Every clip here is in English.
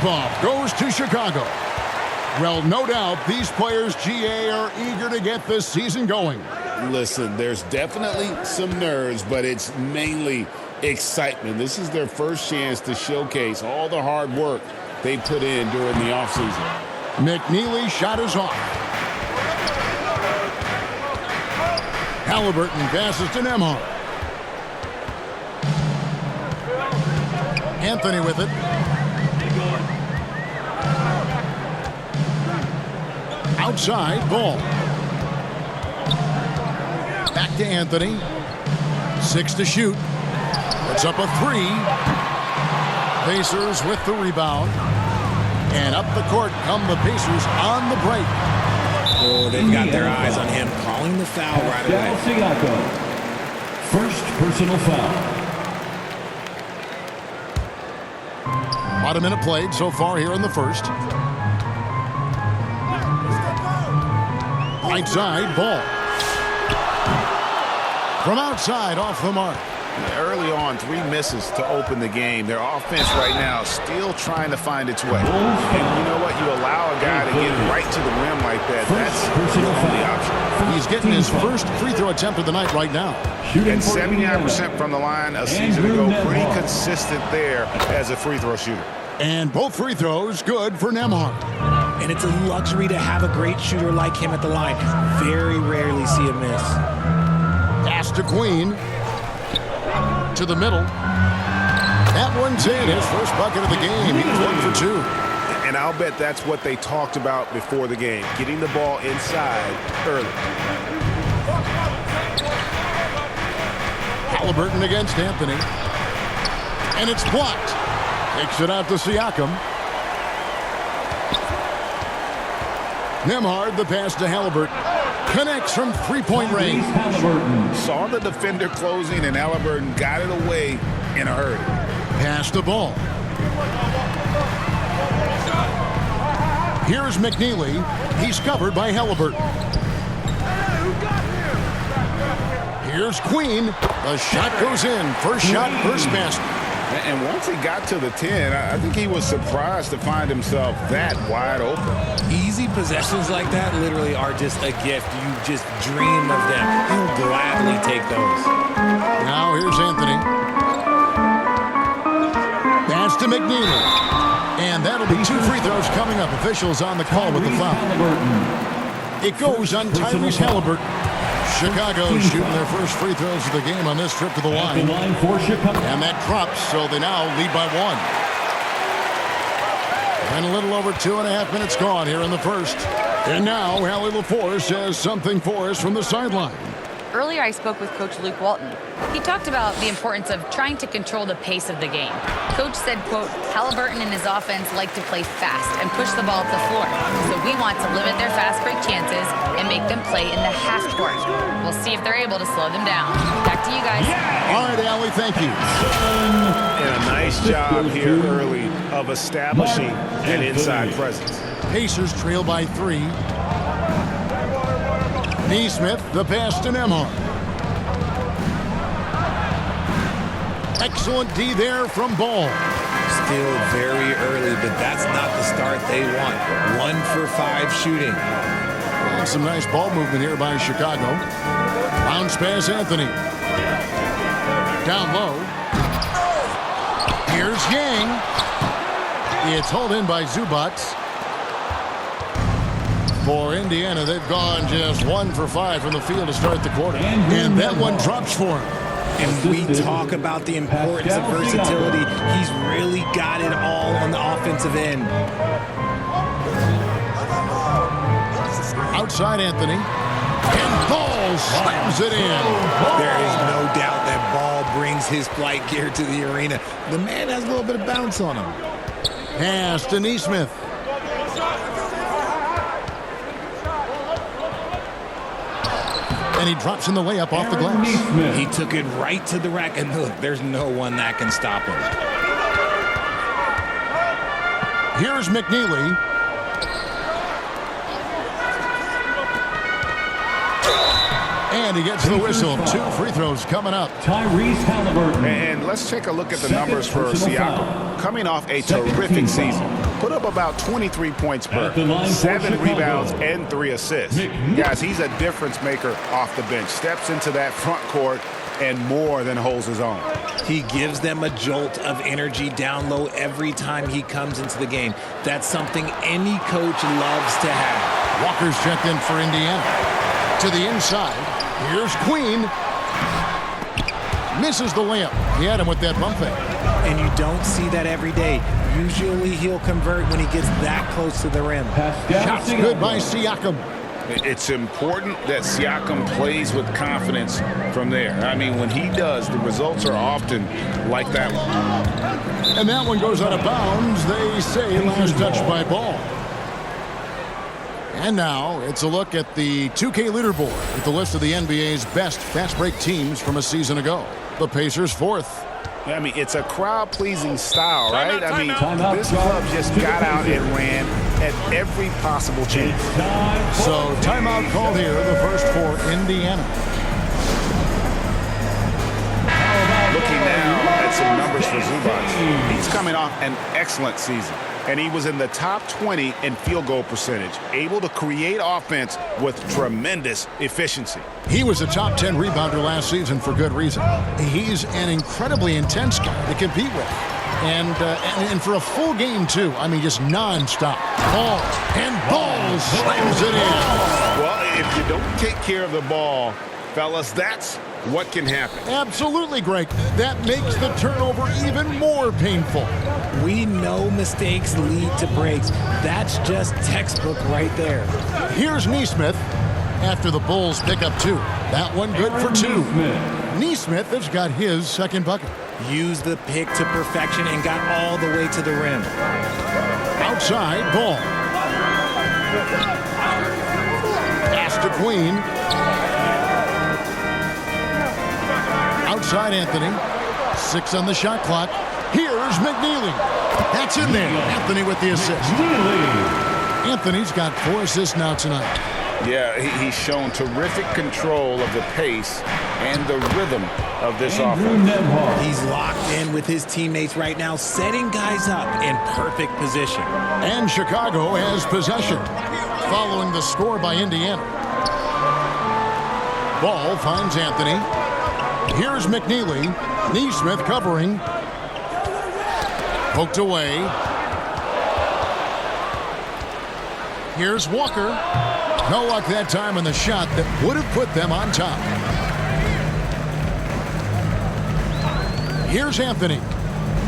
tip-off goes to Chicago. Well, no doubt these players, GA, are eager to get this season going. Listen, there's definitely some nerves, but it's mainly excitement. This is their first chance to showcase all the hard work they put in during the offseason. McNeely's shot is off. Halliburton passes to Nembhard. Anthony with it. Outside, Ball. Back to Anthony. 6 to shoot. Puts up a 3. Pacers with the rebound. And up the court come the Pacers on the break. Oh, they've got their eyes on him, calling the foul right away. First personal foul. About a minute played so far here in the first. Right side, Ball. From outside, off the mark. Early on, 3 misses to open the game. Their offense right now still trying to find its way. And you know what? You allow a guy to get right to the rim like that. That's the only option. He's getting his first free throw attempt of the night right now. And 79% from the line a season ago. Pretty consistent there as a free throw shooter. And both free throws good for Nembhard. And it's a luxury to have a great shooter like him at the line. Very rarely see a miss. Pass to Queen. To the middle. That one's in. His first bucket of the game. He was 1 for 2. And I'll bet that's what they talked about before the game. Getting the ball inside early. Halliburton against Anthony. And it's blocked. Takes it out to Siakam. Nembhard, the pass to Halliburton. Connects from three-point range. Saw the defender closing, and Halliburton got it away in a hurry. Pass the ball. Here's McNeely. He's covered by Halliburton. Here's Queen. The shot goes in. First shot, first basket. And once he got to the 10, I think he was surprised to find himself that wide open. Easy possessions like that literally are just a gift. You just dream of them. He'll gladly take those. Now here's Anthony. Pass to McNeely. And that'll be 2 free throws coming up. Officials on the call with the foul. It goes on Tyrese Halliburton. Chicago shooting their first free throws of the game on this trip to the line. And that drops, so they now lead by 1. And a little over 2.5 minutes gone here in the first. And now Hallie LaForce has something for us from the sideline. Earlier, I spoke with Coach Luke Walton. He talked about the importance of trying to control the pace of the game. Coach said, quote, Halliburton and his offense like to play fast and push the ball up the floor. So we want to limit their fast break chances and make them play in the half court. We'll see if they're able to slow them down. Back to you guys. All right, Allie, thank you. And a nice job here early of establishing an inside presence. Pacers trail by 3. Neesmith, the pass to Nembhard. Excellent D there from Ball. Still very early, but that's not the start they want. 1 for 5 shooting. And some nice ball movement here by Chicago. Bounce pass, Anthony. Down low. Here's Yang. It's hauled in by Zubac. For Indiana, they've gone just 1 for 5 from the field to start the quarter. And that one drops for him. And we talk about the importance of versatility. He's really got it all on the offensive end. Outside Anthony. And Ball slams it in. There is no doubt that Ball brings his flight gear to the arena. The man has a little bit of bounce on him. Pass to Neesmith. And he drops in the layup off the glass. He took it right to the rack, and look, there's no one that can stop him. Here's McNeely. And he gets the whistle. 2 free throws coming up. Tyrese Halliburton. And let's take a look at the numbers for Siakam. Coming off a terrific season. put up about 23 points per, At the line for 7 Chicago, rebounds and 3 assists. Guys, he's a difference maker off the bench. Steps into that front court and more than holds his own. He gives them a jolt of energy down low every time he comes into the game. That's something any coach loves to have. Walker's checked in for Indiana. To the inside. Here's Queen. Misses the layup. He had him with that bump fake. And you don't see that every day. Usually he'll convert when he gets that close to the rim. Shots good by Siakam. It's important that Siakam plays with confidence from there. I mean, when he does, the results are often like that one. And that one goes out of bounds. They say last touch by Ball. And now it's a look at the 2K leaderboard with the list of the NBA's best fast break teams from a season ago. The Pacers 4th. I mean, it's a crowd-pleasing style, right? I mean, Timeout. this club just got out and ran at every possible chance. So timeout called here, the first for Indiana. Looking now at some numbers for Zubac. He's coming off an excellent season, and he was in the top 20 in field goal percentage, able to create offense with tremendous efficiency. He was a top 10 rebounder last season for good reason. He's an incredibly intense guy to compete with. And for a full game, too. I mean, just nonstop. Ball slams it in. Well, if you don't take care of the ball, fellas, that's what can happen. Absolutely, Greg. That makes the turnover even more painful. We know mistakes lead to breaks. That's just textbook right there. Here's Neesmith after the Bulls pick up 2. That one good for 2. Neesmith has got his second bucket. Used the pick to perfection and got all the way to the rim. Outside, Ball. Pass to Queen. Outside, Anthony. 6 on the shot clock. Here's McNeely. That's in there. Anthony with the assist. Anthony's got 4 assists now tonight. Yeah, he's shown terrific control of the pace and the rhythm of this offense. He's locked in with his teammates right now, setting guys up in perfect position. And Chicago has possession, following the score by Indiana. Ball finds Anthony. Here's McNeely. Neesmith covering. Poked away. Here's Walker. No luck that time on the shot that would have put them on top. Here's Anthony.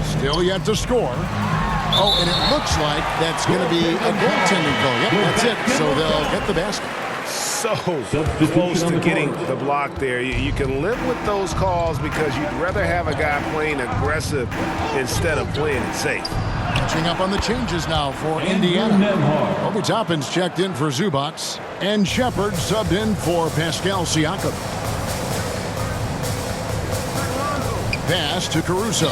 Still yet to score. Oh, and it looks like that's going to be a goaltending goal. Yep, that's it. So they'll get the basket. So close to getting the block there. You can live with those calls because you'd rather have a guy playing aggressive instead of playing it safe. Catching up on the changes now for Indiana. Obi Toppin's checked in for Zubac. And Shepard subbed in for Pascal Siakam. Pass to Caruso.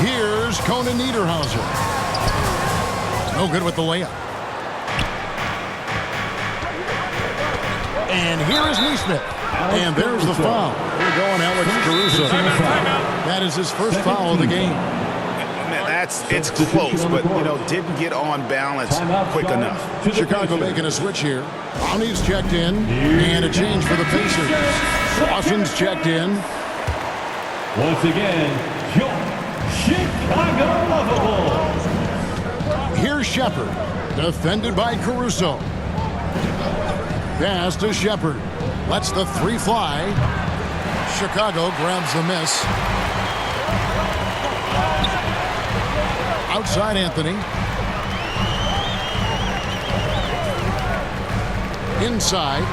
Here's Conan Niederhauser. No good with the layup. And here is Neesmith. And there's the foul. We're going Alex Caruso. That is his first foul of the game. Man, it's close, but, didn't get on balance quick enough. Chicago making a switch here. Brownie's checked in. And a change for the Pacers. Dawson's checked in. Once again, Chicago lovable. Here's Shepard. Defended by Caruso. Pass to Shepard. Lets the 3 fly. Chicago grabs the miss. Outside Anthony. Inside.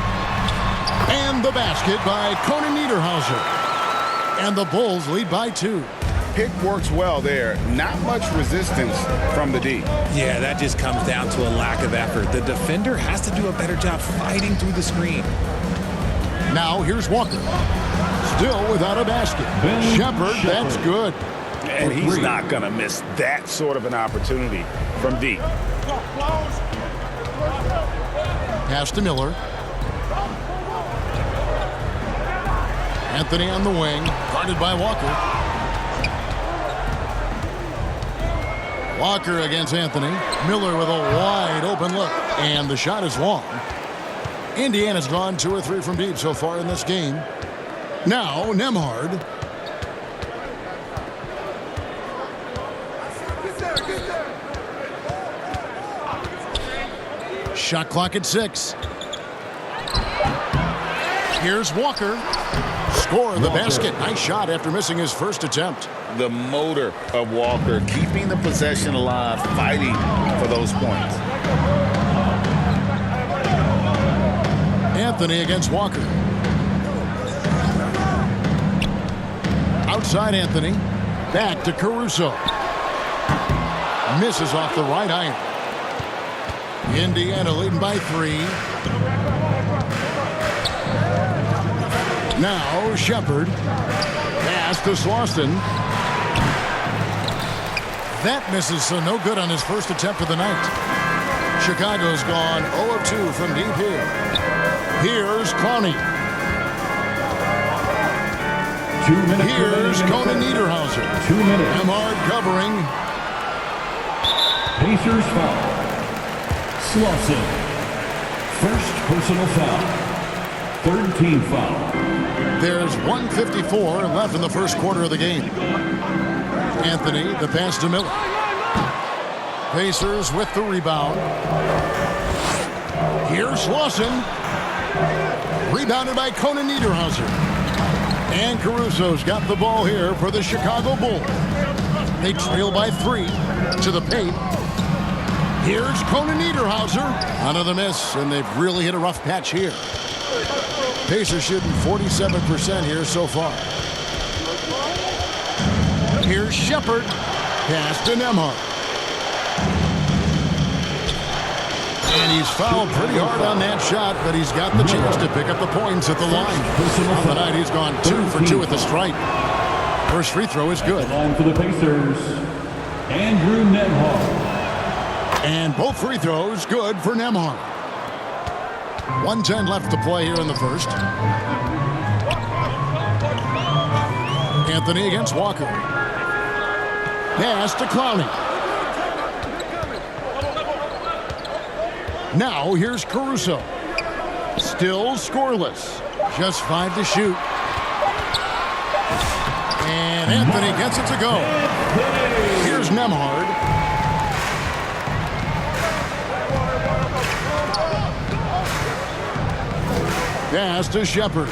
And the basket by Conan Niederhauser. And the Bulls lead by 2. Pick works well there. Not much resistance from the D. Yeah, that just comes down to a lack of effort. The defender has to do a better job fighting through the screen. Now here's Walker. Still without a basket. Shepard, that's good. And he's not going to miss that sort of an opportunity from D. Pass to Miller. Anthony on the wing, guarded by Walker. Walker against Anthony. Miller with a wide open look, and the shot is long. Indiana's gone 2 or 3 from deep so far in this game. Now, Nembhard. Shot clock at 6. Here's Walker. Score the basket. Nice shot after missing his first attempt. The motor of Walker, keeping the possession alive, fighting for those points. Anthony against Walker. Outside Anthony. Back to Caruso. Misses off the right iron. Indiana leading by 3. Now Shepard. Pass to Slauson. That misses, so no good on his first attempt of the night. Chicago's gone 0 of 2 from deep here. Here's Clowney. 2 minutes. Here's Conan Niederhauser. 2 minutes. Nembhard covering. Pacers foul. Slauson. First personal foul. Third team foul. There's 1:54 left in the first quarter of the game. Anthony, the pass to Miller. Pacers with the rebound. Here's Slauson. Rebounded by Conan Niederhauser. And Caruso's got the ball here for the Chicago Bulls. They trail by 3 to the paint. Here's Conan Niederhauser. Another miss, and they've really hit a rough patch here. Pacers shooting 47% here so far. Here's Shepard. Pass to Nembhard. And he's fouled pretty hard on that shot, but he's got the chance to pick up the points at the line. On the night, he's gone 2 for 2 at the stripe. First free throw is good. Line for the Pacers, Andrew Nembhard. And both free throws good for Nembhard. 1:10 left to play here in the first. Anthony against Walker. Pass to Clowney. Now here's Caruso. Still scoreless. Just 5 to shoot. And Anthony gets it to go. Here's Nembhard. Pass to Shepard.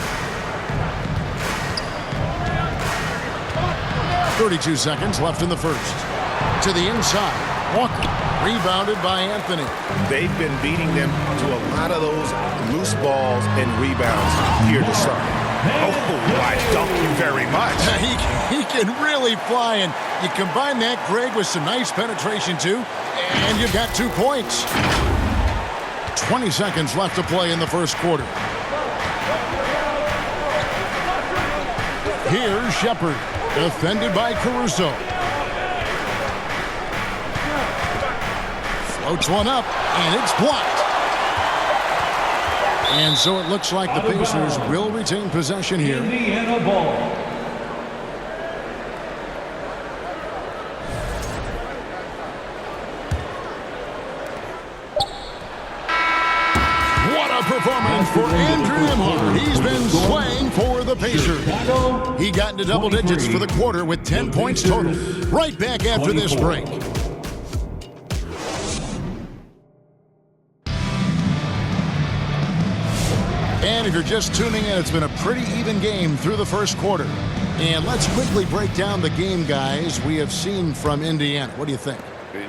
32 seconds left in the first. To the inside. Walker. Rebounded by Anthony. They've been beating them to a lot of those loose balls and rebounds here to start. Oh, I thank you very much. He can really fly, and you combine that, Greg, with some nice penetration, too, and you've got 2 points. 20 seconds left to play in the first quarter. Here's Shepard, defended by Caruso. Floats one up, and it's blocked. And so it looks like the Pacers will retain possession here. Indiana ball. What a performance for Andrew Nembhard. He's been slaying for the Pacers. He got into double digits for the quarter with 10 points total. Right back after this break. And if you're just tuning in, it's been a pretty even game through the first quarter. And let's quickly break down the game, guys, we have seen from Indiana. What do you think?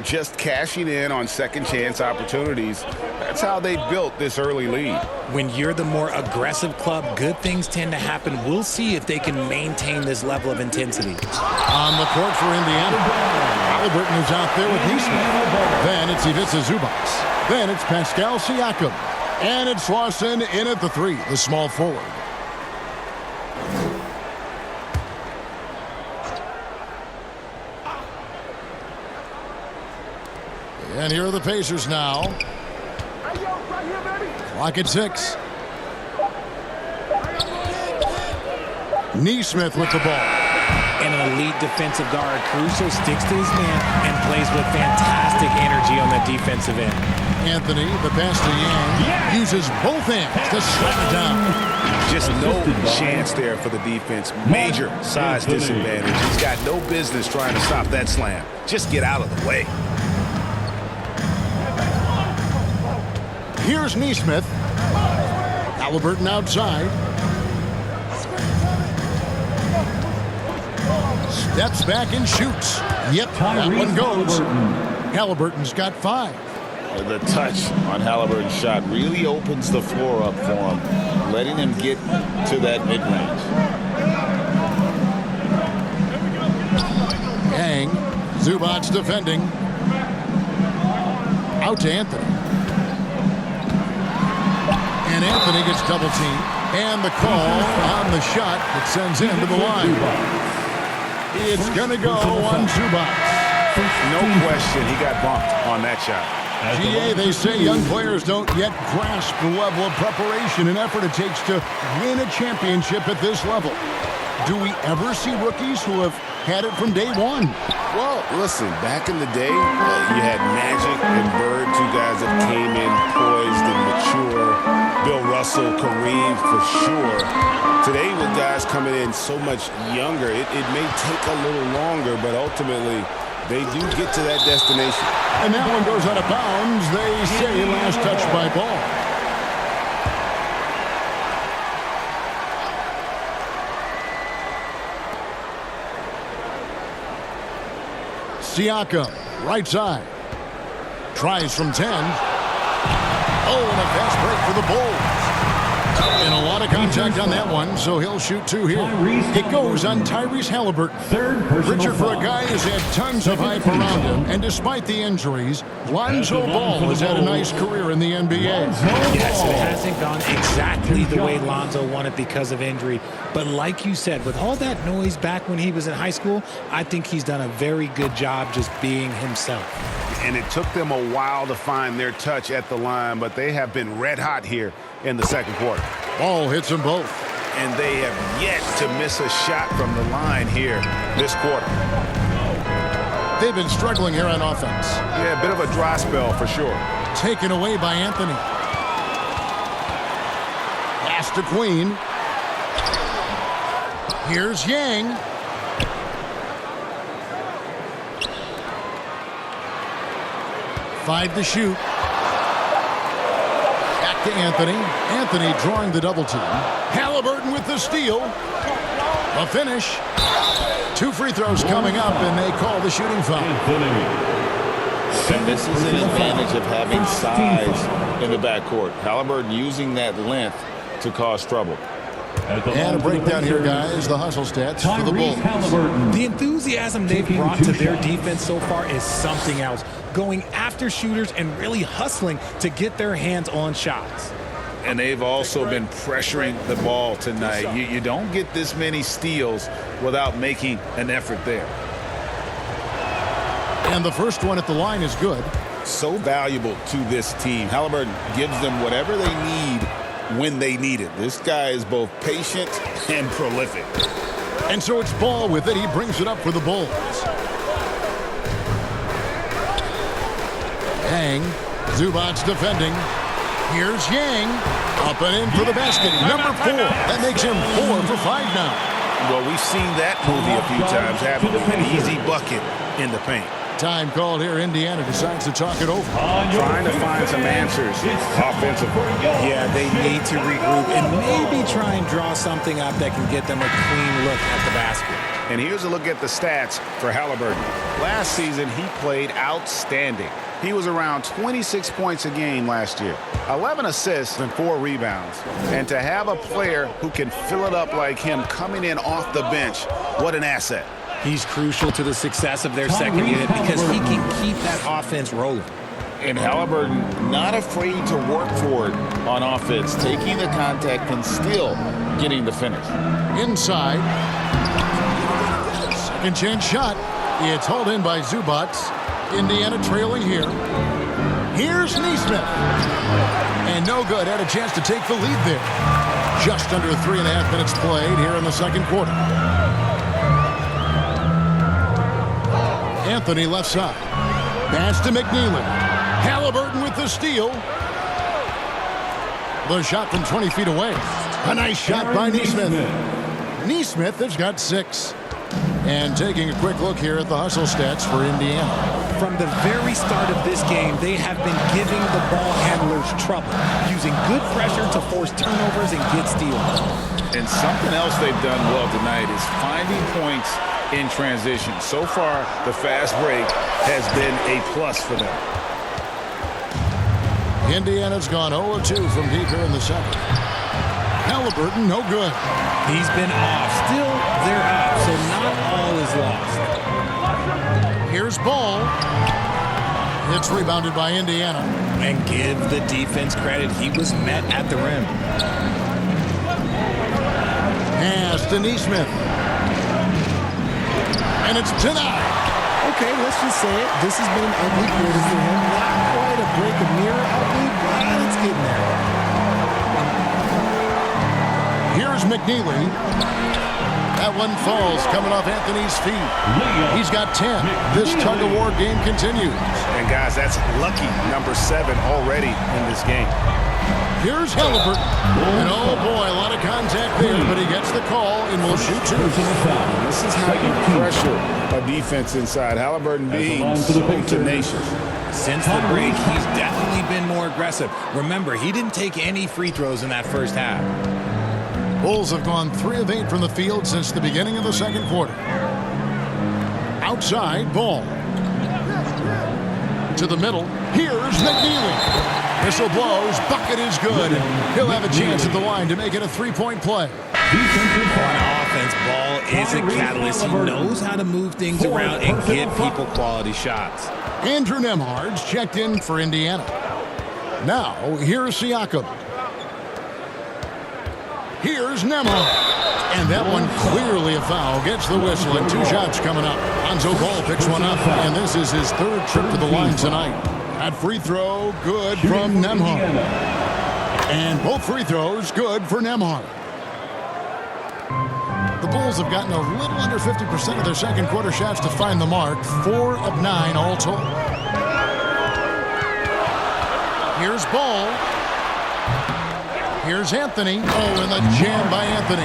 Just cashing in on second chance opportunities. That's how they built this early lead. When you're the more aggressive club, good things tend to happen. We'll see if they can maintain this level of intensity. On the court for Indiana, Halliburton is out there with Neesmith. Then it's Ivica Zubac. Then it's Pascal Siakam. And it's Slauson in at the 3, the small forward. And here are the Pacers now. Clock at 6. Neesmith with the ball. And an elite defensive guard, Caruso sticks to his man and plays with fantastic energy on the defensive end. Anthony, the pass to Yang, uses both hands to slam it down. Just no chance there for the defense. Major size disadvantage. He's got no business trying to stop that slam. Just get out of the way. Here's Neesmith. Halliburton outside. Steps back and shoots. Yep, that one goes. Halliburton's got 5. The touch on Halliburton's shot really opens the floor up for him, letting him get to that mid-range. Yang, Zubac's defending. Out to Anthony. And Anthony gets double teamed. And the call on the shot that sends him to the line. It's going to go on Zubac. No question, he got bumped on that shot. GA, they say young players don't yet grasp the level of preparation and effort it takes to win a championship at this level. Do we ever see rookies who have had it from day one? Well, listen, back in the day, you had Magic and Bird, 2 guys that came in poised and mature. Bill Russell, Kareem, for sure. Today, with guys coming in so much younger, it may take a little longer, but ultimately, they do get to that destination. And that one goes out of bounds. They say last touch by ball. Siakam, right side. Tries from 10. Oh, and a fast break for the Bulls. And a lot of contact on that one, so he'll shoot 2 here. It goes on Tyrese Halliburton. Richard, for a guy who's had tons of hype around him, and despite the injuries, Lonzo Ball has had a nice career in the NBA. Yes, it hasn't gone exactly the way Lonzo wanted because of injury. But like you said, with all that noise back when he was in high school, I think he's done a very good job just being himself. And it took them a while to find their touch at the line, but they have been red hot here in the second quarter. Ball hits them both. And they have yet to miss a shot from the line here this quarter. They've been struggling here on offense. Yeah, a bit of a dry spell for sure. Taken away by Anthony. Pass to Queen. Here's Yang. Five to shoot. Back to Anthony. Anthony drawing the double team. Halliburton with the steal. A finish. 2 free throws coming up, and they call the shooting foul. And this is an advantage of having size in the backcourt. Halliburton using that length to cause trouble. And a breakdown here, guys. The hustle stats for the Bulls. The enthusiasm they've brought to their defense so far is something else. Going after shooters and really hustling to get their hands on shots. And they've also been pressuring the ball tonight. You don't get this many steals without making an effort there. And the first one at the line is good. So valuable to this team. Halliburton gives them whatever they need when they need it. This guy is both patient and prolific. And so it's Ball with it. He brings it up for the Bulls. Yang, Zubac's defending. Here's Yang, up and in for the basket. Number 4. That makes him 4 for 5 now. Well, we've seen that movie a few times, haven't we? An easy bucket in the paint. Time called here. Indiana decides to talk it over. Trying to find some answers offensively. Yeah, they need to regroup and maybe try and draw something up that can get them a clean look at the basket. And here's a look at the stats for Halliburton. Last season, he played outstanding. He was around 26 points a game last year, 11 assists and 4 rebounds. And to have a player who can fill it up like him coming in off the bench, what an asset. He's crucial to the success of their second unit because he can keep that offense rolling. And Halliburton not afraid to work for it on offense, taking the contact and still getting the finish. Inside. Second chance shot. It's hauled in by Zubac. Indiana trailing here. Here's Neesmith. And no good. Had a chance to take the lead there. Just under 3.5 minutes played here in the second quarter. Anthony left side. Pass to McNeely. Halliburton with the steal. The shot from 20 feet away. A nice shot by Neesmith. Neesmith has got 6. And taking a quick look here at the hustle stats for Indiana. From the very start of this game, they have been giving the ball handlers trouble, using good pressure to force turnovers and get steals. And something else they've done well tonight is finding points in transition. So far, the fast break has been a plus for them. Indiana's gone 0-2 from deep here in the second. Halliburton, no good. He's been off. Still, they're up, so not all is lost. Here's Ball. It's rebounded by Indiana. And give the defense credit. He was met at the rim. Pass to Neesmith. And it's denied. Okay, let's just say it. This has been an ugly quarter for him. Not quite a break of mirror ugly, but it's getting there. Here's McNeely. That one falls coming off Anthony's feet. He's got 10. This tug-of-war game continues. And, guys, that's lucky number 7 already in this game. Here's Halliburton. And, oh, boy, a lot of contact there, but he gets the call and will shoot 2. This is how you pressure a defense inside. Halliburton being so tenacious. Since the break, he's definitely been more aggressive. Remember, he didn't take any free throws in that first half. Bulls have gone 3 of 8 from the field since the beginning of the second quarter. Outside, Ball. To the middle. Here's McNeely. Whistle blows. Bucket is good. He'll have a chance at the line to make it a 3-point play. On offense, Ball is a catalyst. He knows how to move things around and give people quality shots. Andrew Nembhard's checked in for Indiana. Now, here's Siakam. Here's Nembhard. And that one clearly a foul. Gets the whistle and 2 shots coming up. Lonzo Ball picks one up. And this is his 3rd trip to the line tonight. That free throw, good from Nembhard. And both free throws, good for Nembhard. The Bulls have gotten a little under 50% of their second quarter shots to find the mark. 4 of 9 all told. Here's Ball. Here's Anthony. Oh, and the jam by Anthony.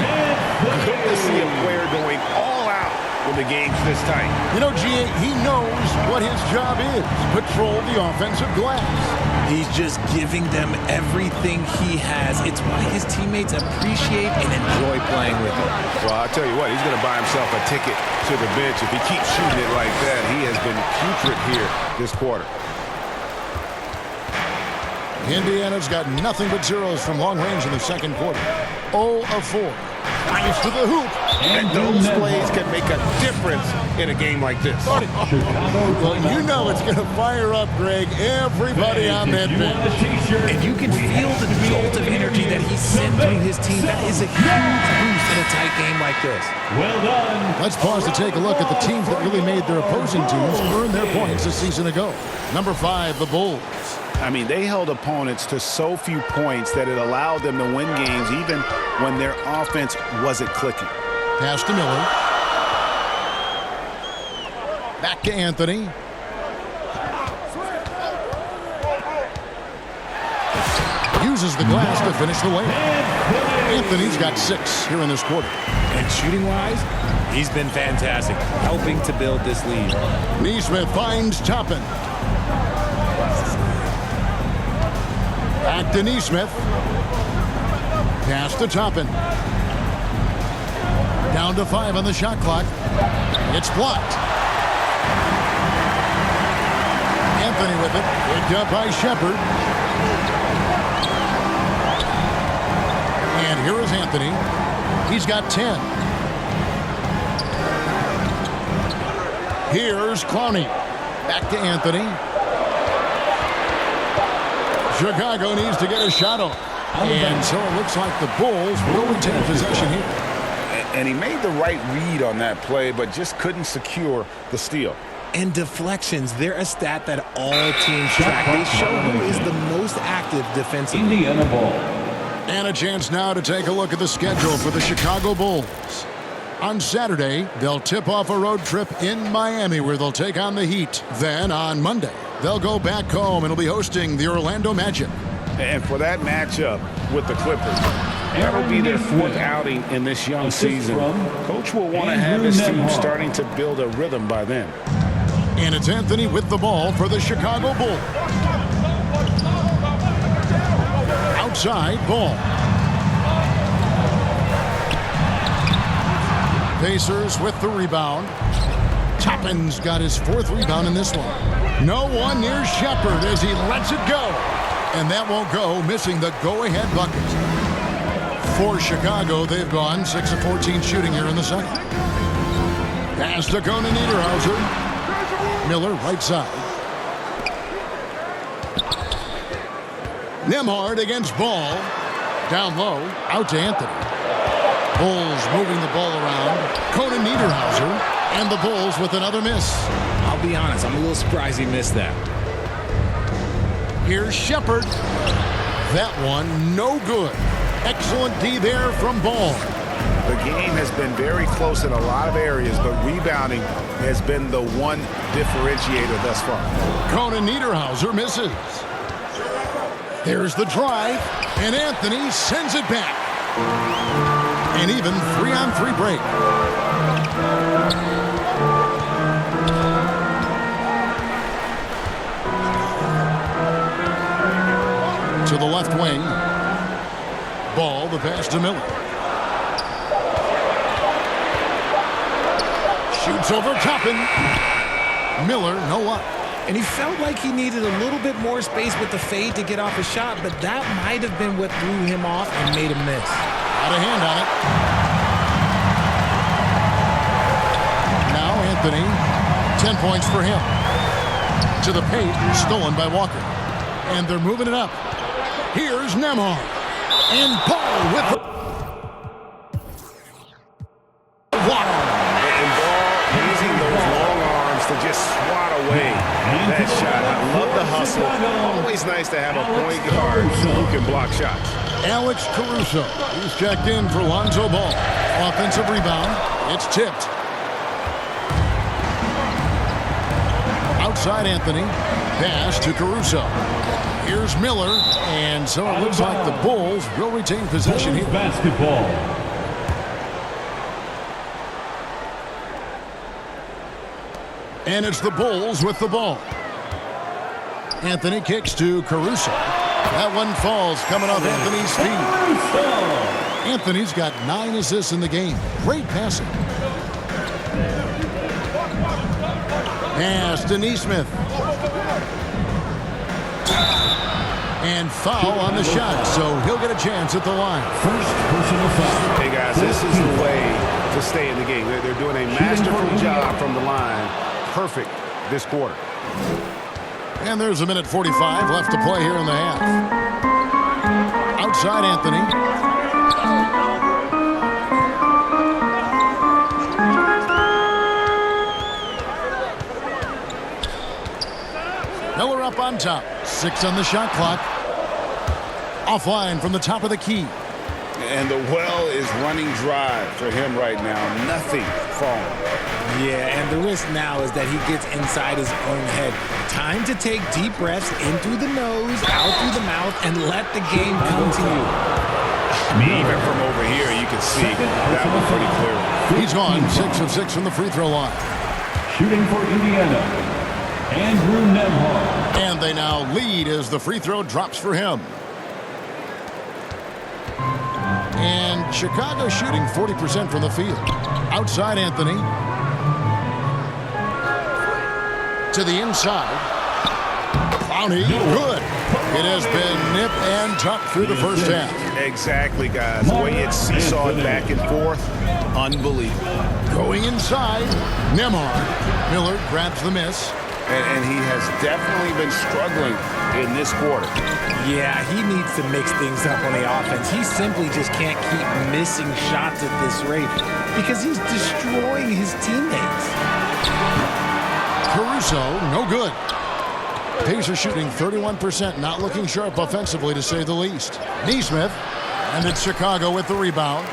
Good to see a player going all out when the game's this tight. You know, G.A., he knows what his job is. Patrol the offensive glass. He's just giving them everything he has. It's why his teammates appreciate and enjoy playing with him. Well, I'll tell you what, he's going to buy himself a ticket to the bench. If he keeps shooting it like that, he has been putrid here this quarter. Indiana's got nothing but zeros from long range in the second quarter. 0 of 4. Nice to the hoop. And those plays can make a difference in a game like this. Well, you know it's going to fire up, Greg, everybody on that bench. And you can feel the jolt of energy that he's sent through his team. That is a huge boost in a tight game like this. Well done. Let's pause to take a look at the teams that really made their opposing teams earn their points a season ago. Number 5, the Bulls. I mean, they held opponents to so few points that it allowed them to win games even when their offense wasn't clicking. Pass to Miller. Back to Anthony. Uses the glass to finish the layup. Anthony's got 6 here in this quarter. And shooting-wise, he's been fantastic, helping to build this lead. Neesmith finds Toppin. Back to Neesmith. Pass to Toppin. Down to 5 on the shot clock. It's blocked. Anthony with it. Picked up by Shepard. And here is Anthony. He's got 10. Here's Clowney. Back to Anthony. Chicago needs to get a shot off. And so it looks like the Bulls will retain possession here. And he made the right read on that play, but just couldn't secure the steal. And deflections, they're a stat that all teams track. They show who is the most active defensively. Indiana ball. And a chance now to take a look at the schedule for the Chicago Bulls. On Saturday, they'll tip off a road trip in Miami where they'll take on the Heat. Then on Monday, they'll go back home and will be hosting the Orlando Magic. And for that matchup with the Clippers, that'll be their fourth outing in this young season. Coach will want to have his team starting to build a rhythm by then. And it's Anthony with the ball for the Chicago Bulls. Outside ball. Pacers with the rebound. Toppin's got his fourth rebound in this one. No one near Shepard as he lets it go. And that won't go, missing the go-ahead bucket. For Chicago, they've gone 6 of 14 shooting here in the second. Pass to Conan Niederhauser. Miller, right side. Nembhard against Ball. Down low, out to Anthony. Bulls moving the ball around. Conan Niederhauser, and the Bulls with another miss. I'll be honest, I'm a little surprised he missed that. Here's Shepard. That one, no good. Excellent D there from Ball. The game has been very close in a lot of areas, but rebounding has been the one differentiator thus far. Conan Niederhauser misses. There's the drive, and Anthony sends it back. An even 3-on-3 break. To the left wing. Ball, the pass to Miller. Shoots over Toppin. Miller, no luck. And he felt like he needed a little bit more space with the fade to get off a shot, but that might have been what threw him off and made him miss. Out of hand on it. Now Anthony, 10 points for him. To the paint, stolen by Walker. And they're moving it up. Here's Nembhard. And Ball with the... Walker. And Ball using those long arms to just swat away that shot. I love the hustle. Always nice to have a point guard who can block shots. Alex Caruso. He's checked in for Lonzo Ball. Offensive rebound. It's tipped. Outside Anthony. Pass to Caruso. Here's Miller. And so it looks like the Bulls will retain possession here. Basketball. And it's the Bulls with the ball. Anthony kicks to Caruso. That one falls coming off Anthony's feet. Anthony's got 9 assists in the game. Great passing. Pass to Nesmith. And foul on the shot, so he'll get a chance at the line. First personal foul. Hey, guys, this is the way to stay in the game. They're doing a masterful job from the line. Perfect this quarter. And there's a minute 45 left to play here in the half. Outside Anthony. Miller up on top. 6 on the shot clock. Offline from the top of the key. And the well is running dry for him right now. Nothing falling. Yeah, and the risk now is that he gets inside his own head. Time to take deep breaths in through the nose, out through the mouth, and let the game come to you. Even from over here, you can see that one pretty clearly. He's gone 6 of 6 from the free throw line. Shooting for Indiana, Andrew Nembhard. And they now lead as the free throw drops for him. And Chicago shooting 40% from the field. Outside Anthony. To the inside. Brownie, good. It has been nip and tuck through the first half. Exactly, guys. The way it's seesawed back and forth, unbelievable. Going inside, Nembhard. Miller grabs the miss. And he has definitely been struggling in this quarter. Yeah, he needs to mix things up on the offense. He simply just can't keep missing shots at this rate because he's destroying his teammates. Caruso, no good. Pacers shooting 31%, not looking sharp offensively to say the least. Nesmith And it's Chicago with the rebound.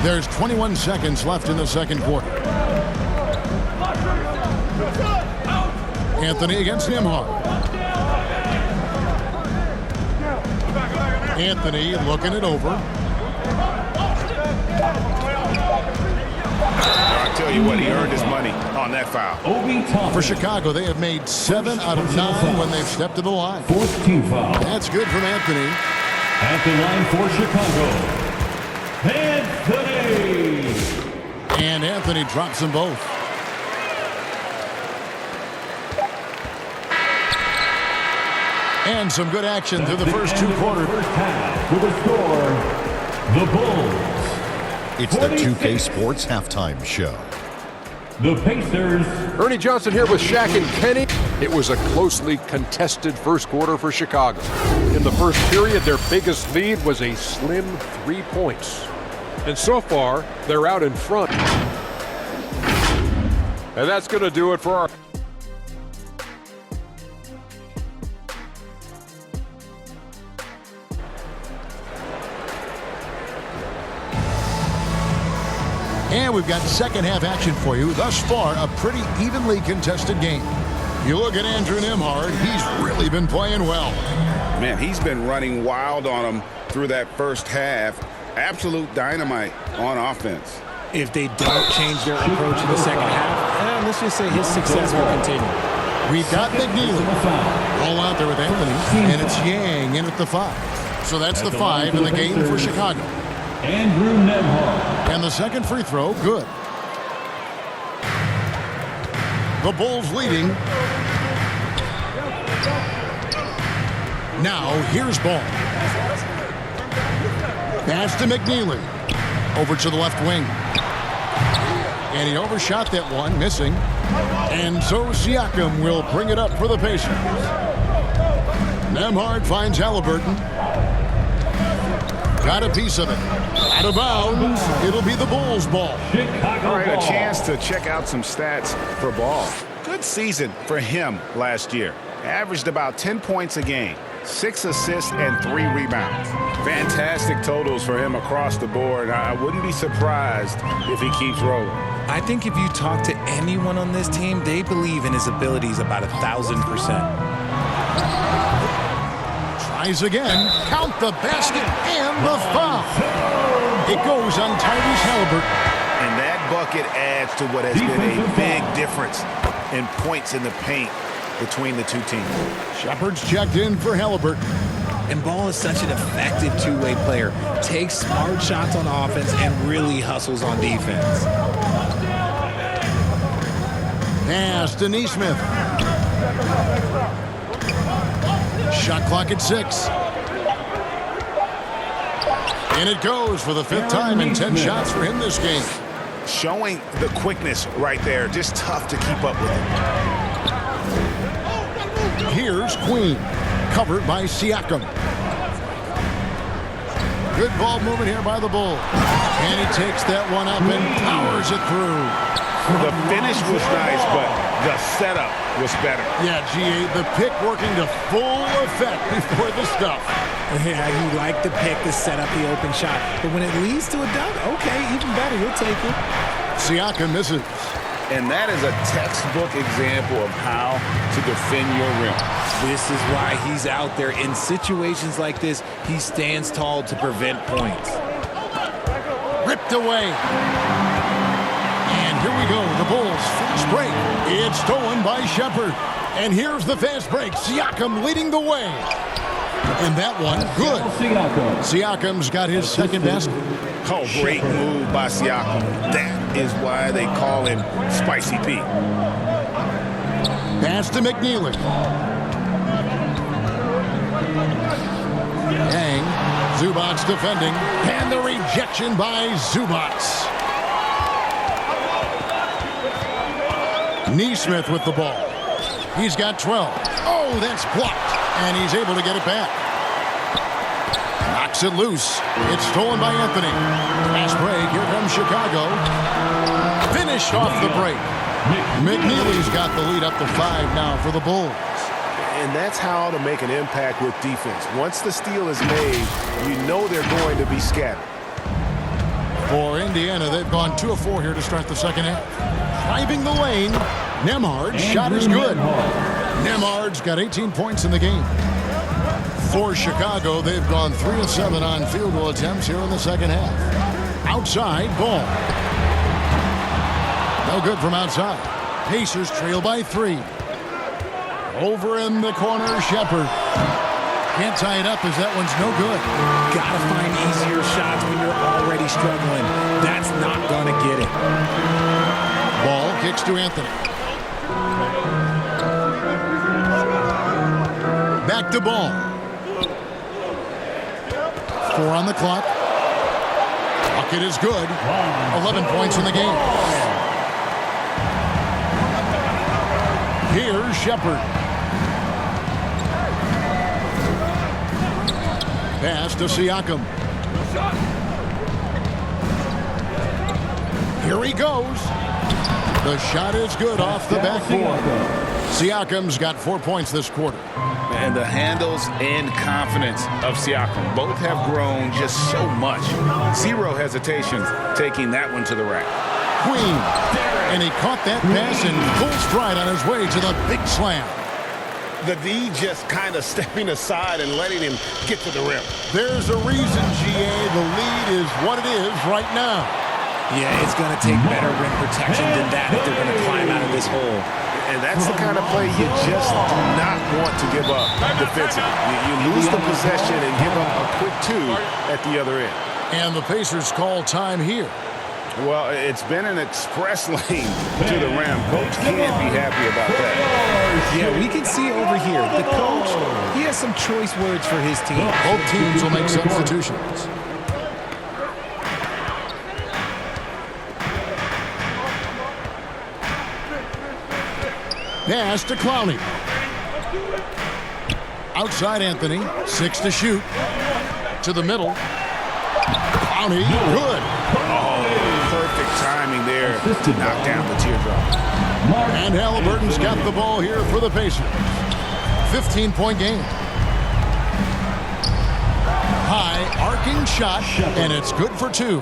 There's 21 seconds left in the second quarter. Anthony against Nembhard. Anthony looking it over. I'll tell you what, he earned his money on that foul. For Chicago, they have made 7 out of 9 when they've stepped to the line. 14 foul. That's good from Anthony. At the line for Chicago, Anthony. And Anthony drops them both. And some good action through the first 2 quarters. First half with the score, the Bulls. It's the 2K Sports Halftime Show. The Pacers. Ernie Johnson here with Shaq and Kenny. It was a closely contested first quarter for Chicago. In the first period, their biggest lead was a slim 3 points. And so far, they're out in front. And that's going to do it for our... And we've got second half action for you. Thus far, a pretty evenly contested game. You look at Andrew Nembhard, he's really been playing well. Man, he's been running wild on them through that first half. Absolute dynamite on offense. If they don't change their approach in the second half, let's just say his success will continue. We've got McNeely all out there with Anthony, and it's Yang in at the 5. So that's the 5 in the game for Chicago. Andrew Nembhard. And the second free throw, good. The Bulls leading. Now, here's ball. Pass to McNeely. Over to the left wing. And he overshot that one, missing. And so Siakam will bring it up for the Pacers. Nembhard finds Halliburton. Got a piece of it. Out of bounds. It'll be the Bulls' ball. All right, a chance to check out some stats for Ball. Good season for him last year. Averaged about 10 points a game, 6 assists and 3 rebounds. Fantastic totals for him across the board. I wouldn't be surprised if he keeps rolling. I think if you talk to anyone on this team, they believe in his abilities about 1,000%. Tries again. Count the basket and the foul. It goes on Tyrese Halliburton. And that bucket adds to what has been a big difference in points in the paint between the two teams. Shepard's checked in for Halliburton. And Ball is such an effective two-way player. Takes smart shots on offense and really hustles on defense. Pass to Nesmith. Shot clock at 6. And it goes for the 5th time in 10 shots for him this game. Showing the quickness right there. Just tough to keep up with him. Here's Queen. Covered by Siakam. Good ball movement here by the Bulls. And he takes that one up and powers it through. The finish was nice, but the setup was better. Yeah, G.A., the pick working to full effect before the stuff. Yeah, you like the pick to set up the open shot. But when it leads to a dunk, okay, even better, you'll take it. Siakam misses. And that is a textbook example of how to defend your rim. This is why he's out there. In situations like this, he stands tall to prevent points. Ripped away. And here we go, the Bulls fast break. It's stolen by Shepard. And here's the fast break. Siakam leading the way. And that one, good. Siakam's got his second basket. Oh, great move by Siakam. That is why they call him Spicy Pete. Pass to McNeely. Yang, Zubac defending, and the rejection by Zubac. Nesmith with the ball. He's got 12. Oh, that's blocked, and he's able to get it back. Knocks it loose. It's stolen by Anthony. Fast break. Here comes Chicago. Finished off the break. McNeely's got the lead up to 5 now for the Bulls. And that's how to make an impact with defense. Once the steal is made, you know they're going to be scattered. For Indiana, they've gone 2 of 4 here to start the second half. Driving the lane, Nemhard's shot is good. Nemhard's got 18 points in the game. For Chicago, they've gone 3 of 7 on field goal attempts here in the second half. Outside, ball. No good from outside. Pacers trail by 3. Over in the corner, Shepherd. Can't tie it up as that one's no good. Gotta find easier shots when you're already struggling. That's not gonna get it. Ball kicks to Anthony. Back to Ball. 4 on the clock. Bucket is good. 11 points in the game. Here's Shepherd. Pass to Siakam. Here he goes. The shot is good off the backboard. Siakam's got 4 points this quarter. And the handles and confidence of Siakam both have grown just so much. Zero hesitations taking that one to the rack. Queen. And he caught that pass in full stride on his way to the big slam. The D just kind of stepping aside and letting him get to the rim. There's a reason, GA, the lead is what it is right now. Yeah, it's going to take better rim protection than that if they're going to climb out of this hole. And that's the kind of play you just do not want to give up defensively. You lose the possession and give up a quick 2 at the other end. And the Pacers call time here. Well, it's been an express lane to the rim. Coach can't be happy about that. Yeah, we can see over here. The coach, he has some choice words for his team. Both teams will make substitutions. Pass to Clowney. Outside Anthony. 6 to shoot. To the middle. Clowney, good. Perfect timing there to knock down the teardrop. And Halliburton's got the ball here for the Pacers. 15-point game. High arcing shot, and it's good for 2.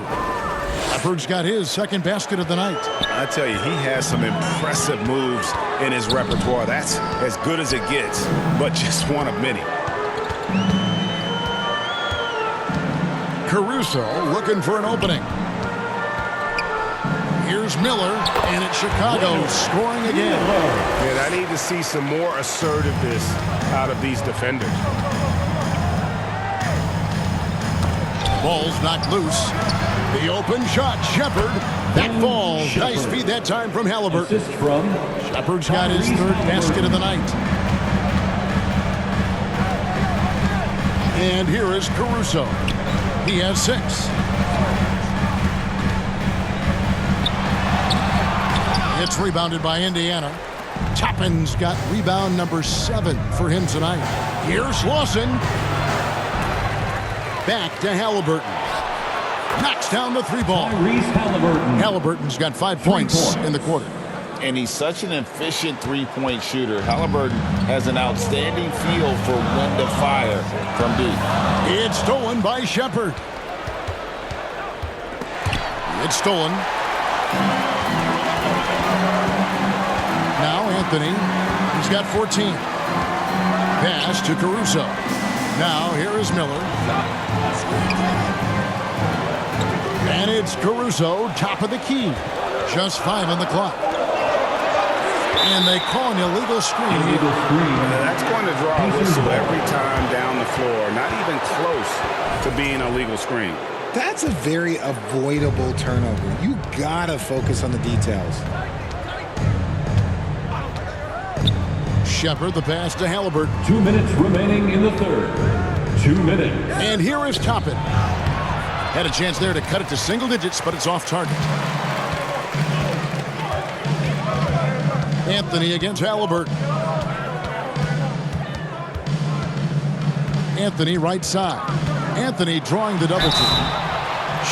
Shepherd's got his second basket of the night. I tell you, he has some impressive moves in his repertoire. That's as good as it gets, but just one of many. Caruso looking for an opening. Here's Miller, and it's Chicago scoring again. And I need to see some more assertiveness out of these defenders. Ball's knocked loose. The open shot, Shepherd. That falls. Nice feed that time from Halliburton. Shepherd's got his 3rd basket of the night. And here is Caruso. He has 6. It's rebounded by Indiana. Toppin's got rebound number 7 for him tonight. Here's Lawson. Back to Halliburton. Knocks down the 3 ball. Halliburton's got 5 points in the quarter. And he's such an efficient three-point shooter. Halliburton has an outstanding feel for when to fire from deep. It's stolen by Shepherd. It's stolen. Now Anthony. He's got 14. Pass to Caruso. Now here is Miller. And it's Caruso, top of the key. Just 5 on the clock. And they call an illegal screen. That's going to draw a whistle every time down the floor. Not even close to being a legal screen. That's a very avoidable turnover. You gotta focus on the details. Shepherd, the pass to Halliburton. 2 minutes remaining in the third. 2 minutes. And here is Toppin. Had a chance there to cut it to single digits, but it's off target. Anthony against Halliburton. Anthony right side. Anthony drawing the double team.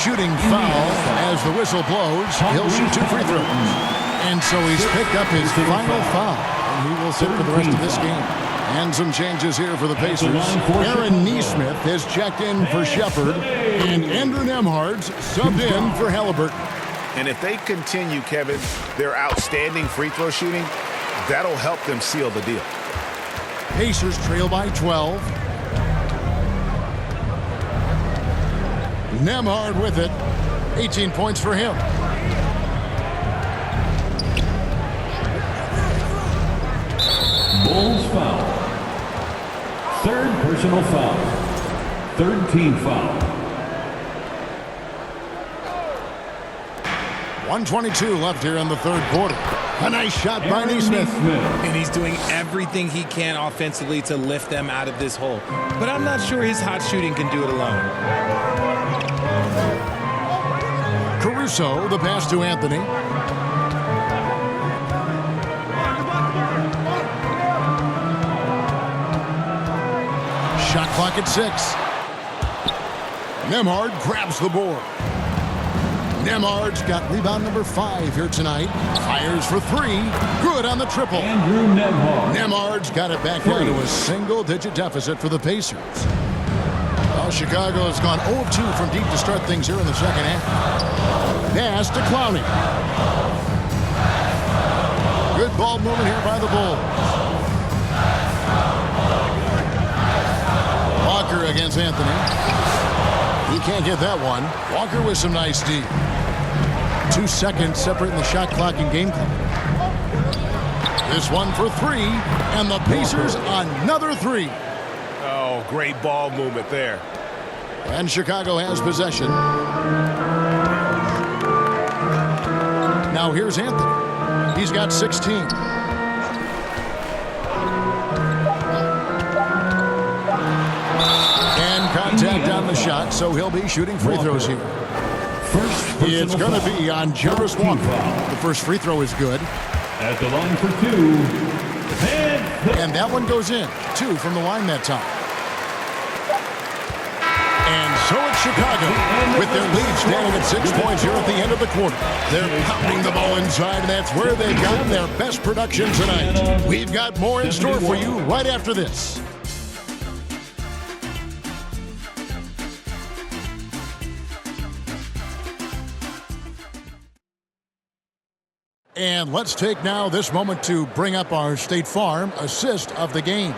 Shooting foul as the whistle blows. He'll shoot 2 free throws. And so he's picked up his final foul. And he will sit for the rest of this game. And some changes here for the Pacers. Aaron Neesmith has checked in for Shepard, and Andrew Nembhard's subbed in for Halliburton. And if they continue, Kevin, their outstanding free throw shooting, that'll help them seal the deal. Pacers trail by 12. Nembhard with it. 18 points for him. Bulls foul. Third personal foul. Third team foul. 1:22 left here in the third quarter. A nice shot by Neesmith. And he's doing everything he can offensively to lift them out of this hole. But I'm not sure his hot shooting can do it alone. Caruso, the pass to Anthony. Shot clock at 6. Nembhard grabs the board. Nembhard's got rebound number 5 here tonight. Fires for 3. Good on the triple. Andrew Nembhard. Nembhard's got it back into a single-digit deficit for the Pacers. Well, Chicago has gone 0-2 from deep to start things here in the second half. Pass to Clowney. Good ball movement here by the Bulls. Walker against Anthony. He can't get that one. Walker with some nice D. 2 seconds separating the shot clock and game clock. This one for 3, and the Pacers another 3. Oh, great ball movement there. And Chicago has possession. Now here's Anthony. He's got 16. And contact on the shot, so he'll be shooting free throws here. It's going to be on Jarvis Walker. The first free throw is good. At the line for 2. And that one goes in. 2 from the line that time. And so it's Chicago with their lead standing at 6 points here at the end of the quarter. They're pounding the ball inside, and that's where they've gotten their best production tonight. We've got more in store for you right after this. And let's take now this moment to bring up our State Farm assist of the game.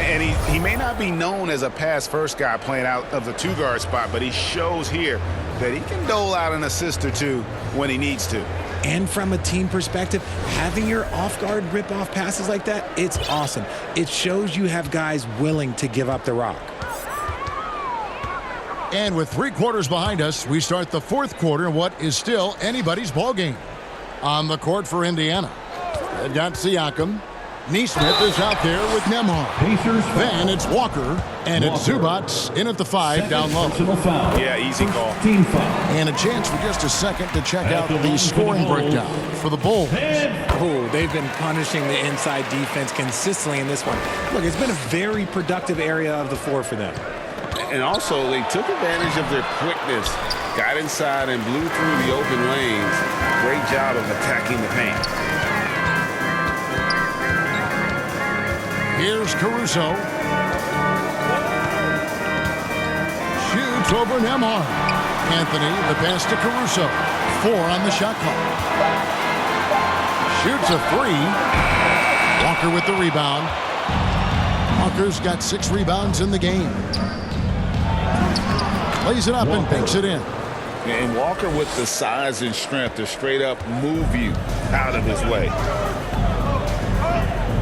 And he may not be known as a pass-first guy playing out of the 2-guard spot, but he shows here that he can dole out an assist or 2 when he needs to. And from a team perspective, having your off-guard rip-off passes like that, it's awesome. It shows you have guys willing to give up the rock. And with 3 quarters behind us, we start the fourth quarter in what is still anybody's ball game. On the court for Indiana, they've got Siakam. Neesmith is out there with Nembhard. Then it's Walker, and it's Zubac in at the 5 down low. Yeah, easy call. And a chance for just a second to check out the scoring breakdown for the Bulls. Oh, they've been punishing the inside defense consistently in this one. Look, it's been a very productive area of the floor for them. And also, they took advantage of their quickness, got inside and blew through the open lanes. Great job of attacking the paint. Here's Caruso. Shoots over Nembhard. Anthony, the pass to Caruso. 4 on the shot clock. Shoots a 3. Walker with the rebound. Walker's got 6 rebounds in the game. Plays it up and banks it in. And Walker with the size and strength to straight up move you out of his way.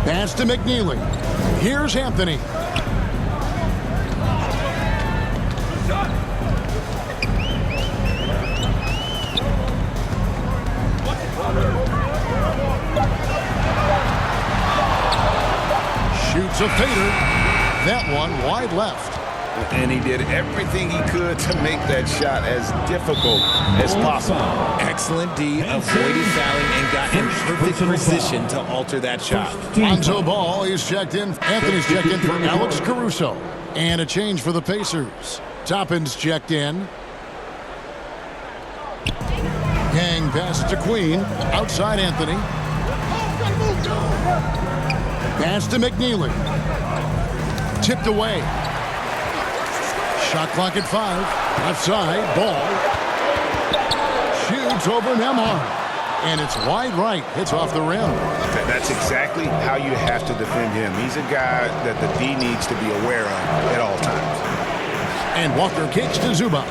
Pass to McNeely. Here's Anthony. Shoots a fader. That one wide left. And he did everything he could to make that shot as difficult as possible. Excellent D, avoided fouling and got in perfect position to alter that shot. Lonzo Ball is checked in. Anthony's checked in for Alex Caruso. And a change for the Pacers. Toppin's checked in. Gang passes to Queen. Outside Anthony. Pass to McNeely. Tipped away. Shot clock at 5. Left side, ball. Shoots over Nembhard. And it's wide right. Hits off the rim. That's exactly how you have to defend him. He's a guy that the D needs to be aware of at all times. And Walker kicks to Zubac.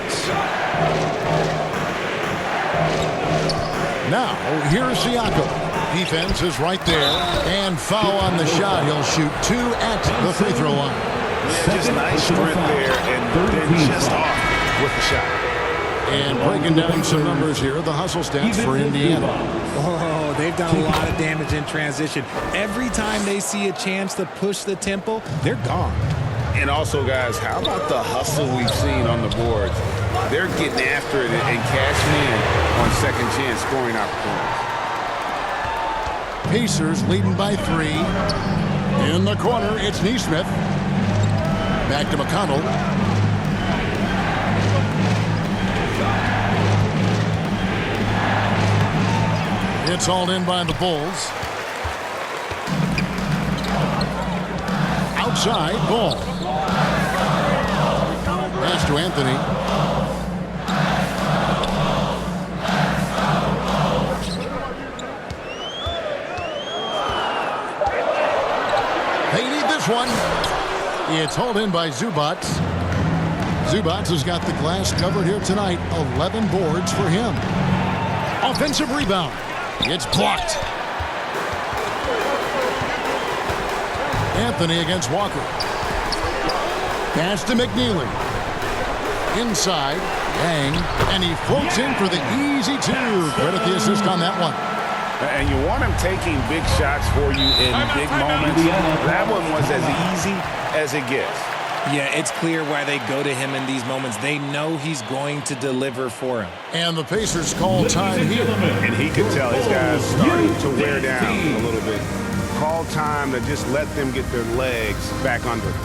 Now, here's Siakam. Defense is right there. And foul on the shot. He'll shoot 2 at the free throw line. Yeah, just nice sprint there and then just off with the shot. And breaking down some numbers here, the hustle stats for Indiana. Oh, they've done a lot of damage in transition. Every time they see a chance to push the tempo, they're gone. And also, guys, how about the hustle we've seen on the boards? They're getting after it and cashing in on second chance scoring opportunities. Pacers leading by 3. In the corner, it's Nesmith. Back to McConnell. It's hauled in by the Bulls. Outside, ball. Pass to Anthony. They need this one. It's hauled in by Zubac. Zubac has got the glass covered here tonight. 11 boards for him. Offensive rebound. It's blocked. Anthony against Walker. Pass to McNeely. Inside, Yang, and he floats in for the easy 2. Credit the assist on that one. And you want him taking big shots for you in big moments. That one was as easy as it gets. Yeah, it's clear why they go to him in these moments. They know he's going to deliver for him. And the Pacers call time here. And he could tell his guys starting to wear down a little bit. Call time to just let them get their legs back under them.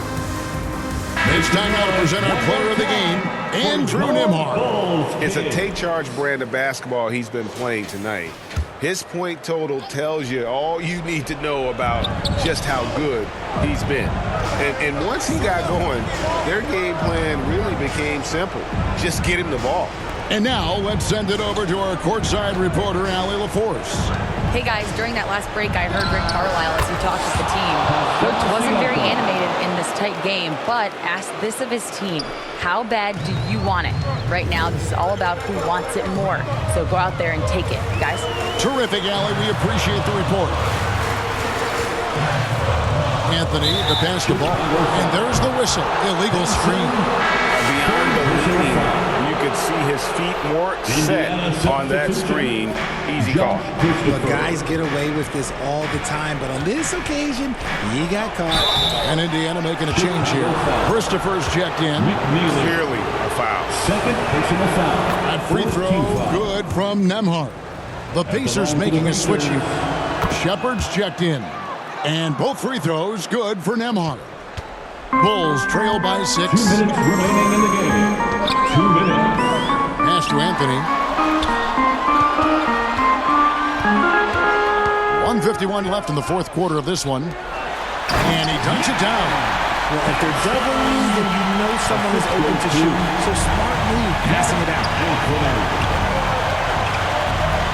It's time now to present our player of the game, Andrew Nembhard. It's a take charge brand of basketball he's been playing tonight. His point total tells you all you need to know about just how good he's been. And once he got going, their game plan really became simple. Just get him the ball. And now let's send it over to our courtside reporter, Allie LaForce. Hey guys, during that last break, I heard Rick Carlisle as he talked with the team. Coach wasn't very animated in this tight game, but asked this of his team: how bad do you want it? Right now, this is all about who wants it more. So go out there and take it, guys. Terrific, Allie. We appreciate the report. Anthony, the basketball, and there's the whistle. Illegal screen. Beyond the leaning, you could see his feet more set on that screen. Easy call. But guys get away with this all the time, but on this occasion, he got caught. And Indiana making a change here. Christopher's checked in. Clearly a foul. Second personal foul. That free throw good from Nembhard. The Pacers making a switch here. Shepard's checked in. And both free throws good for Nembhard. Bulls trail by 6. 2 minutes remaining in the game. 2 minutes. Pass to Anthony. 1:51 left in the fourth quarter of this one. And he dunks it down. Well, if they're doubling, then you know someone is open to shoot. So smart move, passing it out.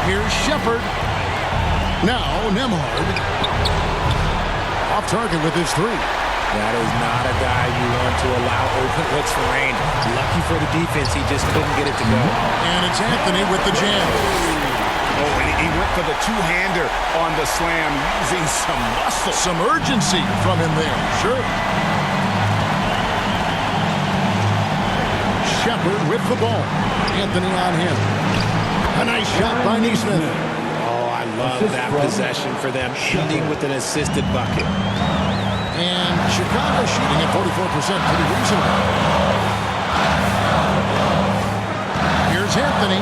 Here's Shepard. Now Nembhard. Off target with his 3. That is not a guy you want to allow open looks for rain. Lucky for the defense, he just couldn't get it to go. And it's Anthony with the jam. Oh, and he went for the two-hander on the slam, using some muscle. Some urgency from him there. Sure. Shepard with the ball. Anthony on him. A nice shot by Nesmith. Oh, I love that possession for them, ending with an assisted bucket. And Chicago shooting at 44%, pretty reasonable. Here's Anthony.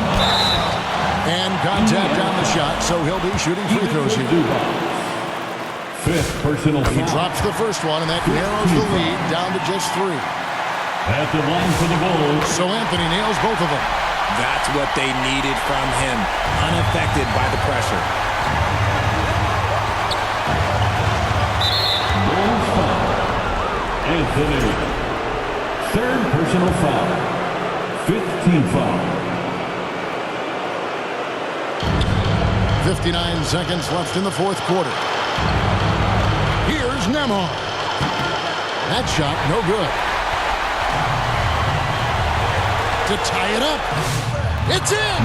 And contact on the shot, so he'll be shooting free throws here. Fifth personal He foul. drops the first one, and that narrows the lead down to just 3. At the line for the Bulls. So Anthony nails both of them. That's what they needed from him, unaffected by the pressure. Anthony. Third personal foul. 5th team foul. 59 seconds left in the fourth quarter. Here's Nembhard. That shot, no good. To tie it up. It's in.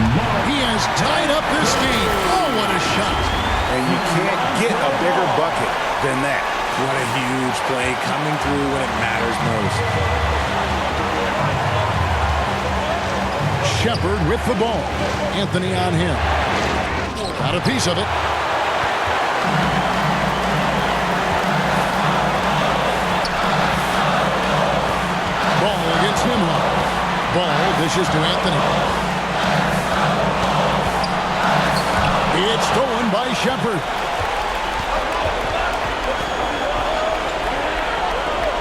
He has tied up this game. Oh, what a shot. And you can't get a bigger bucket than that. What a huge play coming through when it matters most. Shepard with the ball. Anthony on him. Got a piece of it. Ball against Nembhard. Ball dishes to Anthony. It's stolen by Shepard.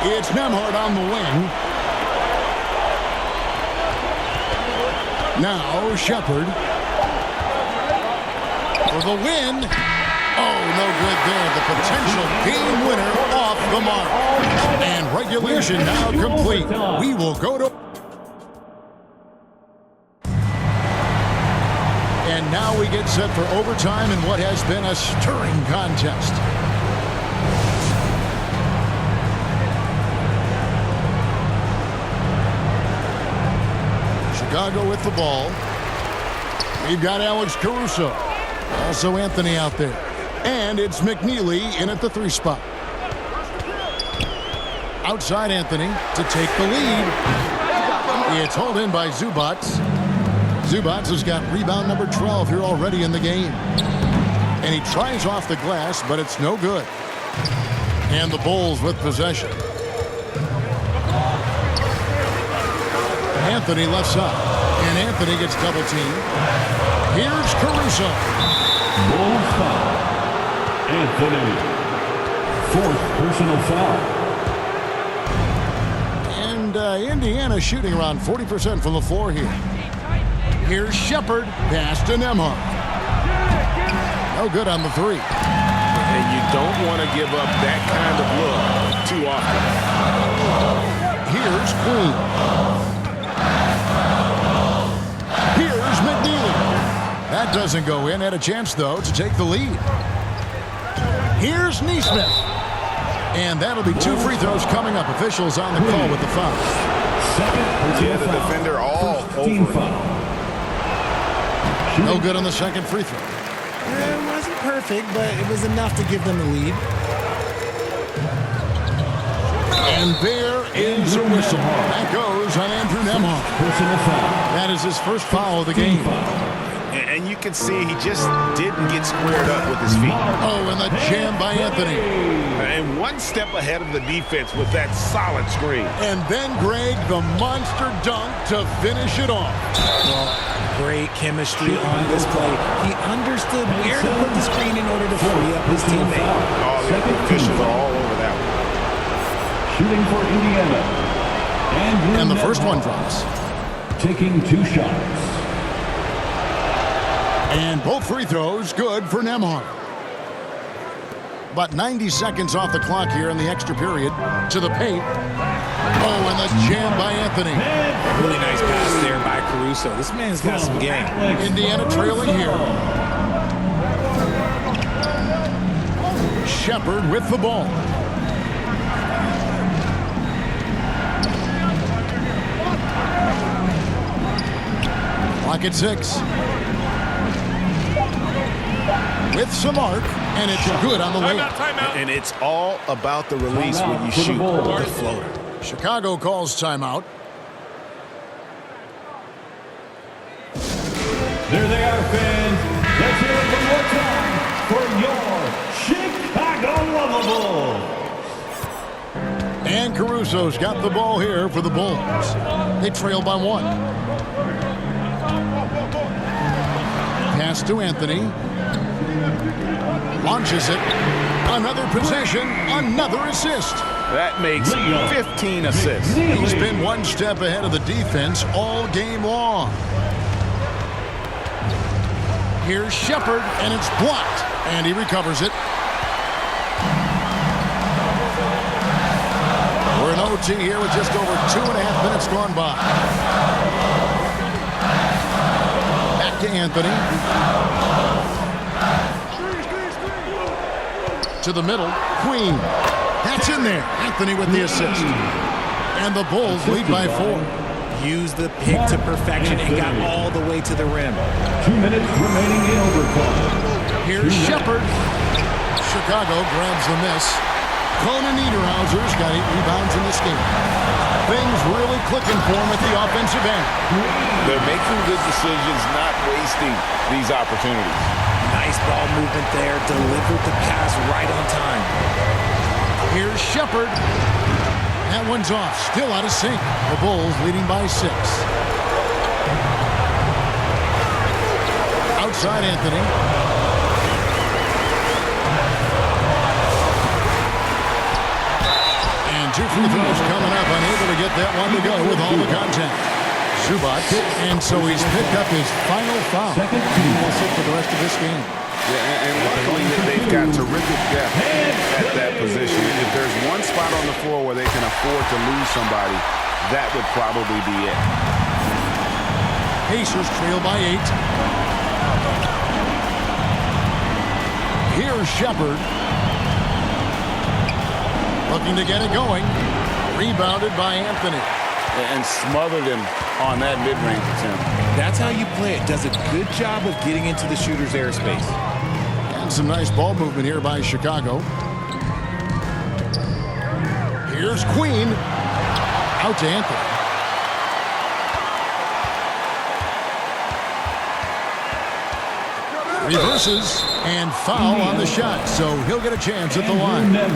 It's Nembhard on the wing. Now Shepard for the win. Oh, no good there. The potential game winner off the mark. And regulation now complete. We will go to... And now we get set for overtime in what has been a stirring contest. Chicago with the ball. We've got Alex Caruso. Also Anthony out there. And it's McNeely in at the 3 spot. Outside Anthony to take the lead. It's hauled in by Zubac. Zubac has got rebound number 12 here already in the game. And he tries off the glass, but it's no good. And the Bulls with possession. Anthony left side. And Anthony gets double teamed. Here's Caruso. Bulls foul. Anthony. 4th personal foul. And Indiana shooting around 40% from the floor here. Here's Shepard. Pass to Nembhard. No good on the 3. And you don't want to give up that kind of look too often. Here's Queen. Here's McNeely. That doesn't go in. Had a chance, though, to take the lead. Here's Nesmith. And that'll be 2 free throws coming up. Officials on the call with the foul. Yeah, the defender all over. No good on the second free throw. It wasn't perfect, but it was enough to give them the lead. And there is a whistle. That goes on Andrew Nembhard. That is his first foul of the game. And you can see he just didn't get squared up with his feet. Oh, and the jam by Anthony. And one step ahead of the defense with that solid screen. And then Greg, the monster dunk to finish it off. Well, great chemistry on this play. He understood where to put the screen in order to free up his teammate. Oh, the officials are all over that one. Shooting for Indiana. And the first one drops. Taking 2 shots. And both free throws good for Nembhard. About 90 seconds off the clock here in the extra period. To the paint. Oh, and the jam by Anthony. Really nice pass there by Caruso. This man's got some game. Indiana trailing here. Shepard with the ball. Clock at 6. With some arc, and it's good on the way. And it's all about the release when you shoot the floater. Chicago calls timeout. There they are, fans. Let's hear it one more time for your Chicago Lovables. And Caruso's got the ball here for the Bulls. They trail by 1. Pass to Anthony. Launches it. Another possession. Another assist. That makes 15 assists. He's been one step ahead of the defense all game long. Here's Shepard, and it's blocked. And he recovers it. We're in OT here with just over 2.5 minutes gone by. Back to Anthony. To the middle. Queen. That's in there. Anthony with the assist. And the Bulls lead by 4. Used the pick to perfection and got all the way to the rim. 2 minutes remaining in overtime. Here's Shepard. Chicago grabs the miss. Conan Niederhauser's got 8 rebounds in this game. Things really clicking for him at the offensive end. They're making good decisions, not wasting these opportunities. Nice ball movement there. Delivered the pass right on time. Here's Shepard. That one's off. Still out of sync. The Bulls leading by 6. Outside Anthony. And 2 free throws coming up. Unable to get that one to go with all the contact. Zubac. And so he's picked up his final foul. He will sit for the rest of this game. Yeah, and luckily that they've got terrific depth at that position. If there's one spot on the floor where they can afford to lose somebody, that would probably be it. Pacers trail by 8. Here's Shepard. Looking to get it going. Rebounded by Anthony. And smothered him on that mid-range attempt. That's how you play it. Does a good job of getting into the shooter's airspace. And some nice ball movement here by Chicago. Here's Queen. Out to Anthony. Reverses and foul on the shot, so he'll get a chance at the line. I'll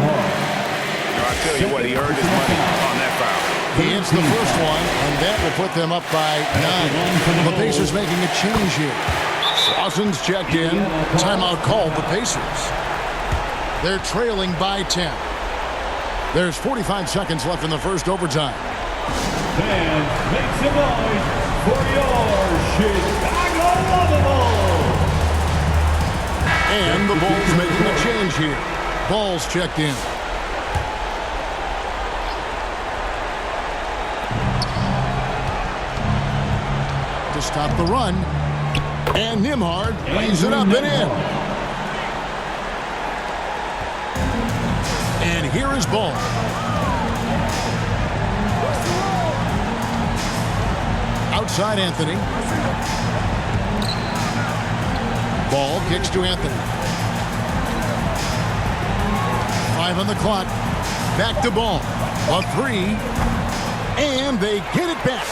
tell you what, he earned his money on that foul. He hits the first one, and that will put them up by 9. The Pacers making a change here. Swasson's checked in. Timeout called the Pacers. They're trailing by 10. There's 45 seconds left in the first overtime. Fans, make some noise for your Chicago Bulls. And the Bulls making a change here. Ball's checked in. To stop the run. And Nembhard lays it up and in. And here is Ball. Outside Anthony. Ball kicks to Anthony. 5 on the clock. Back to Ball. A 3. And they get it back.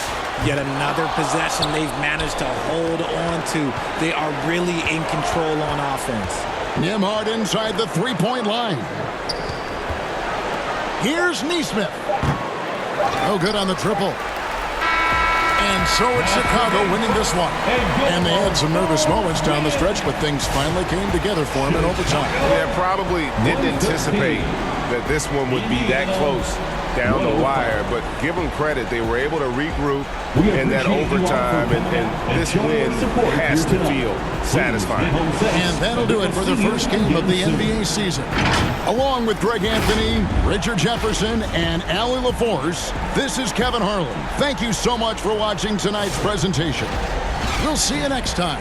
Yet another possession they've managed to hold on to. They are really in control on offense. Nembhard inside the three-point line. Here's Nesmith. No good on the triple. And so it's Chicago winning this one. And they had some nervous moments down the stretch, but things finally came together for them in overtime. Yeah, probably didn't anticipate that this one would be that close down the wire, but give them credit. They were able to regroup in that overtime, and this win has to feel satisfying. And that'll do it for the first game of the NBA season. Along with Greg Anthony, Richard Jefferson, and Allie LaForce, this is Kevin Harlan. Thank you so much for watching tonight's presentation. We'll see you next time.